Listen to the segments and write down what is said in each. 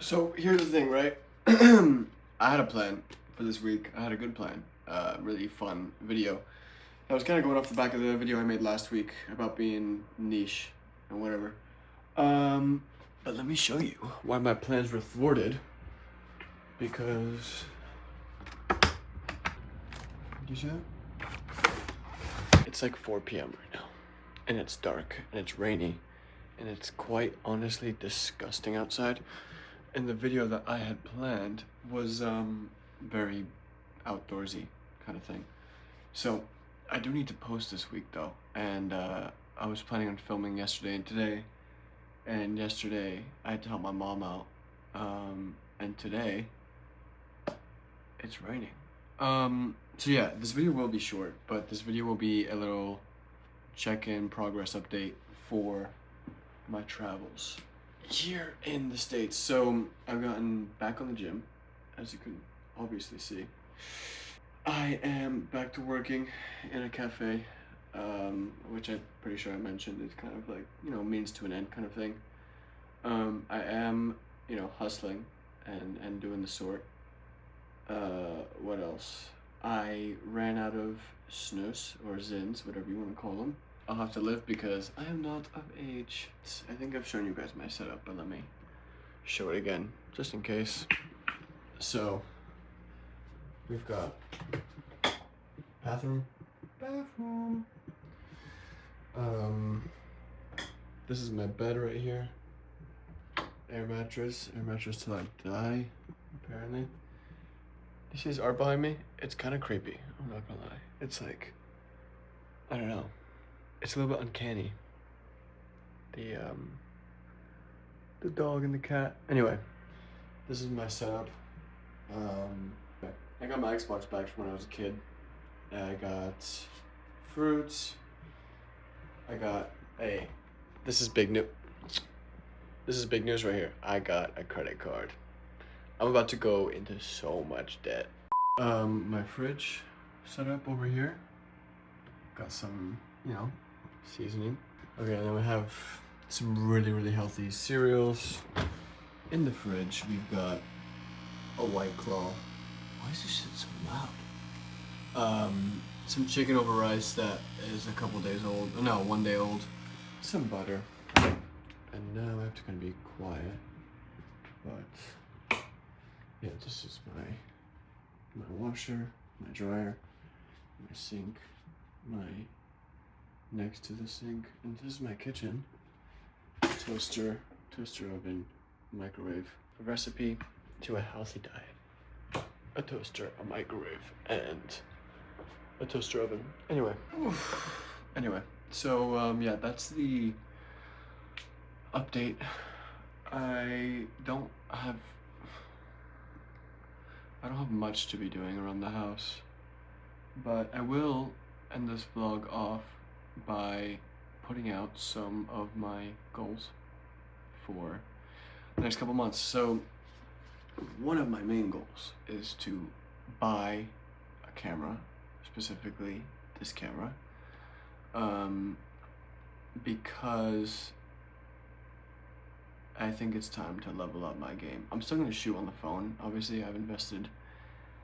So here's the thing, right? I had a plan for this week. I had a good plan. Really fun video. I was kind of going off the back of the video I made last week about being niche and whatever. But let me show you why my plans were thwarted. Because, did you see that? It's like 4 p.m. right now, and it's dark and it's rainy, and it's quite honestly disgusting outside. And the video that I had planned was very outdoorsy kind of thing. So I do need to post this week though, and I was planning on filming yesterday and today. And yesterday I had to help my mom out, and today it's raining. So yeah, this video will be short, but this video will be a little check-in progress update for my travels here in the States. So I've gotten back on the gym, as you can obviously see. I am back to working in a cafe, which I'm pretty sure I mentioned is kind of like, means to an end kind of thing. I am, hustling and doing the sort. What else? I ran out of snus or zins, whatever you want to call them. I'll have to live because I am not of age. I think I've shown you guys my setup, but let me show it again, just in case. So, we've got bathroom. This is my bed right here. Air mattress till I die, apparently. You see this art behind me? It's kind of creepy, I'm not gonna lie. It's like, I don't know. It's a little bit uncanny. The dog and the cat. Anyway, this is my setup. I got my Xbox back from when I was a kid. I got fruits. This is big news. This is big news right here. I got a credit card. I'm about to go into so much debt. My fridge set up over here. Got some, seasoning. Okay, and then we have some really healthy cereals. In the fridge, we've got a White Claw. Why is this shit so loud? Some chicken over rice that is a couple days old. No, 1 day old. Some butter. And now I have to kind of be quiet. But yeah, this is my washer, my dryer, my sink, next to the sink, and this is my kitchen. Toaster oven, microwave. A recipe to a healthy diet. A toaster, a microwave, and a toaster oven. Anyway. So yeah, that's the update. I don't have much to be doing around the house, but I will end this vlog off by putting out some of my goals for the next couple months. So one of my main goals is to buy a camera, specifically this camera, because I think it's time to level up my game. I'm still going to shoot on the phone. Obviously, I've invested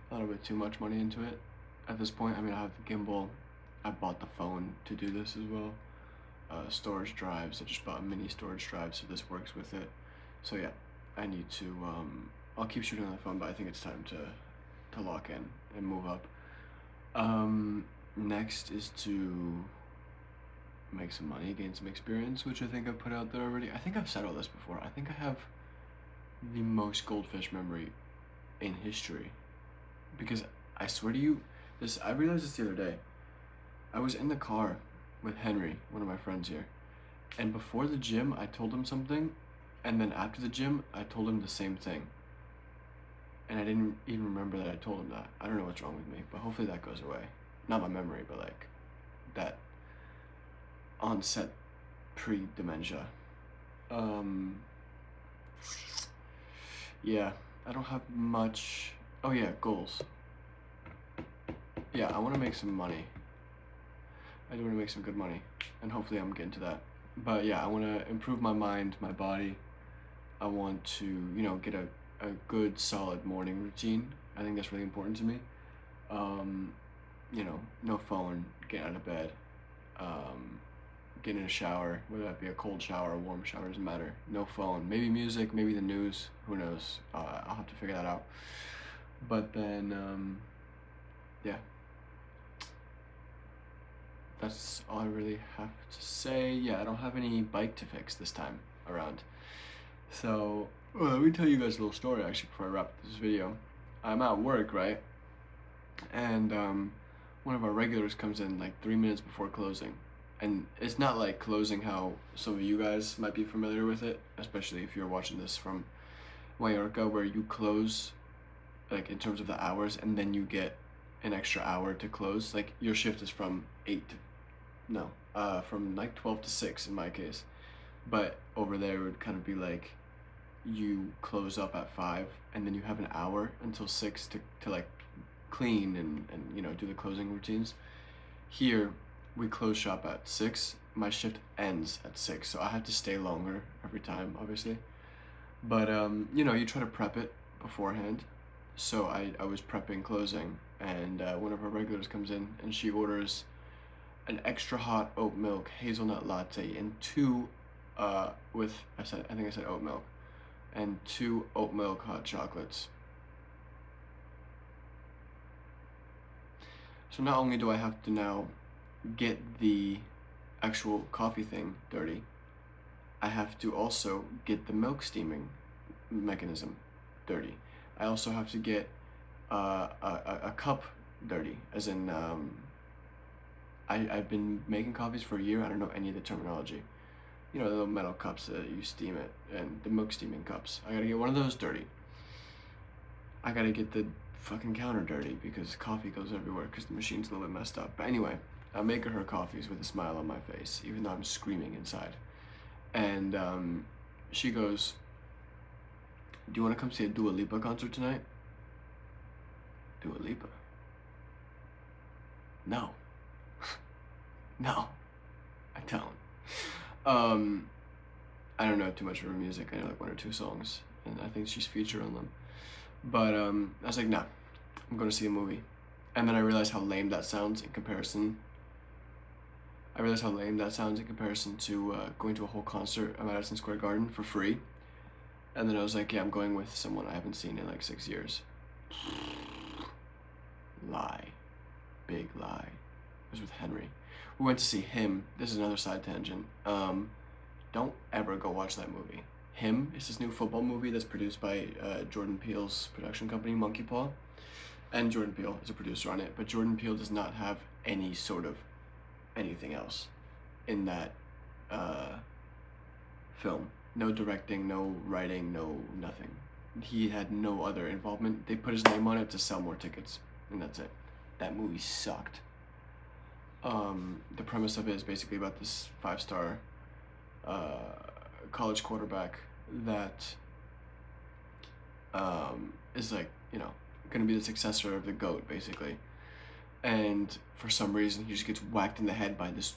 a little bit too much money into it at this point. I mean, I have the gimbal. I bought the phone to do this as well. Storage drives. I just bought a mini storage drive, so this works with it. So yeah, I need to, I'll keep shooting on the phone, but I think it's time to lock in and move up. Next is to make some money, gain some experience, which I think I've put out there already. I think I've said all this before. I think I have the most goldfish memory in history, because I swear to you, I realized this the other day. I was in the car with Henry, one of my friends here, and before the gym I told him something, and then after the gym I told him the same thing, and I didn't even remember that I told him that. I don't know what's wrong with me, but hopefully that goes away. Not my memory, but like that onset pre-dementia. Yeah, I don't have much. Oh yeah, goals. Yeah, I want to make some money. I do want to make some good money, and hopefully I'm getting to that. But yeah, I want to improve my mind, my body, I want to, you know, get a good solid morning routine. I think that's really important to me. You know, no phone, get out of bed, get in a shower, whether that be a cold shower or a warm shower, doesn't matter. No phone, maybe music, maybe the news, who knows? I'll have to figure that out. But then, yeah, that's all I really have to say. Yeah, I don't have any bike to fix this time around. So, well, let me tell you guys a little story actually before I wrap this video. I'm at work, right? And one of our regulars comes in like 3 minutes before closing. And it's not like closing how some of you guys might be familiar with it, especially if you're watching this from Mallorca, where you close like in terms of the hours and then you get an extra hour to close. Like your shift is from 8 to, no, from like 12 to 6 in my case. But over there it would kind of be like you close up at 5 and then you have an hour until 6 to like clean and you know, do the closing routines. Here we close shop at 6. My shift ends at 6, so I have to stay longer every time, obviously. But you know, you try to prep it beforehand. So I was prepping closing, and one of our regulars comes in and she orders an extra hot oat milk hazelnut latte and two with I think I said oat milk, and 2 oat milk hot chocolates. So not only do I have to now get the actual coffee thing dirty, I have to also get the milk steaming mechanism dirty. I also have to get a cup dirty, as in I've been making coffees for a year. I don't know any of the terminology. You know, the little metal cups that you steam it, and the milk steaming cups. I gotta get one of those dirty. I gotta get the fucking counter dirty because coffee goes everywhere because the machine's a little bit messed up. But anyway, I'm making her coffees with a smile on my face, even though I'm screaming inside. And she goes, "Do you want to come see a Dua Lipa concert tonight?" Dua Lipa? No. No, I don't. I don't know too much of her music. I know like 1 or 2 songs, and I think she's featured on them. But I was like, nah, I'm going to see a movie. And then I realized how lame that sounds in comparison. I realized how lame that sounds in comparison to going to a whole concert at Madison Square Garden for free. And then I was like, yeah, I'm going with someone I haven't seen in like 6 years. Lie. Big lie. It was with Henry. We went to see Him. This is another side tangent. Don't ever go watch that movie. Him is this new football movie that's produced by Jordan Peele's production company, Monkey Paw. And Jordan Peele is a producer on it, but Jordan Peele does not have any sort of anything else in that film. No directing, no writing, no nothing. He had no other involvement. They put his name on it to sell more tickets, and that's it. That movie sucked. The premise of it is basically about this 5-star college quarterback that is like, you know, gonna be the successor of the GOAT, basically. And for some reason, he just gets whacked in the head by this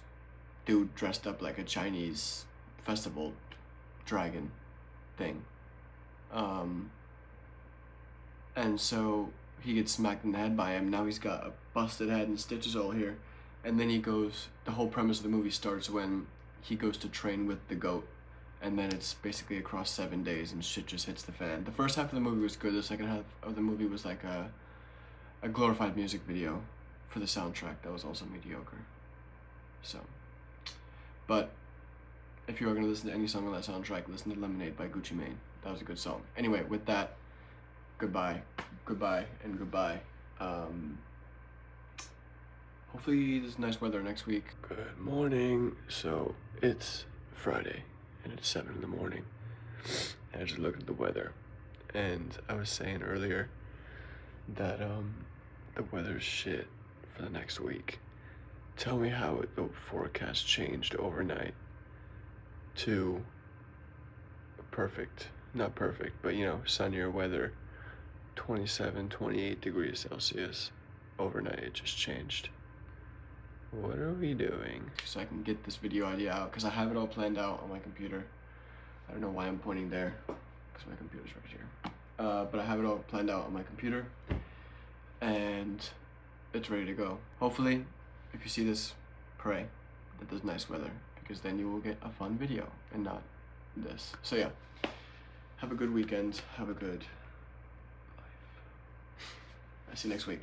dude dressed up like a Chinese festival dragon thing. And so he gets smacked in the head by him. Now he's got a busted head and stitches all here. And then he goes, the whole premise of the movie starts when he goes to train with the GOAT. And then it's basically across 7 days and shit just hits the fan. The first half of the movie was good. The second half of the movie was like a glorified music video for the soundtrack that was also mediocre. So, but if you are going to listen to any song on that soundtrack, listen to Lemonade by Gucci Mane. That was a good song. Anyway, with that, goodbye, and goodbye. Hopefully there's nice weather next week. Good morning. So it's Friday and it's 7 in the morning. And I just looked at the weather, and I was saying earlier that the weather's shit for the next week. Tell me how the forecast changed overnight to perfect, not perfect, but you know, sunnier weather, 27, 28 degrees Celsius. Overnight it just changed. What are we doing? So I can get this video idea out, because I have it all planned out on my computer. I don't know why I'm pointing there. because my computer's right here. But I have it all planned out on my computer, and it's ready to go. Hopefully, if you see this, pray that there's nice weather, because then you will get a fun video and not this. So yeah, have a good weekend, have a good life. I see you next week.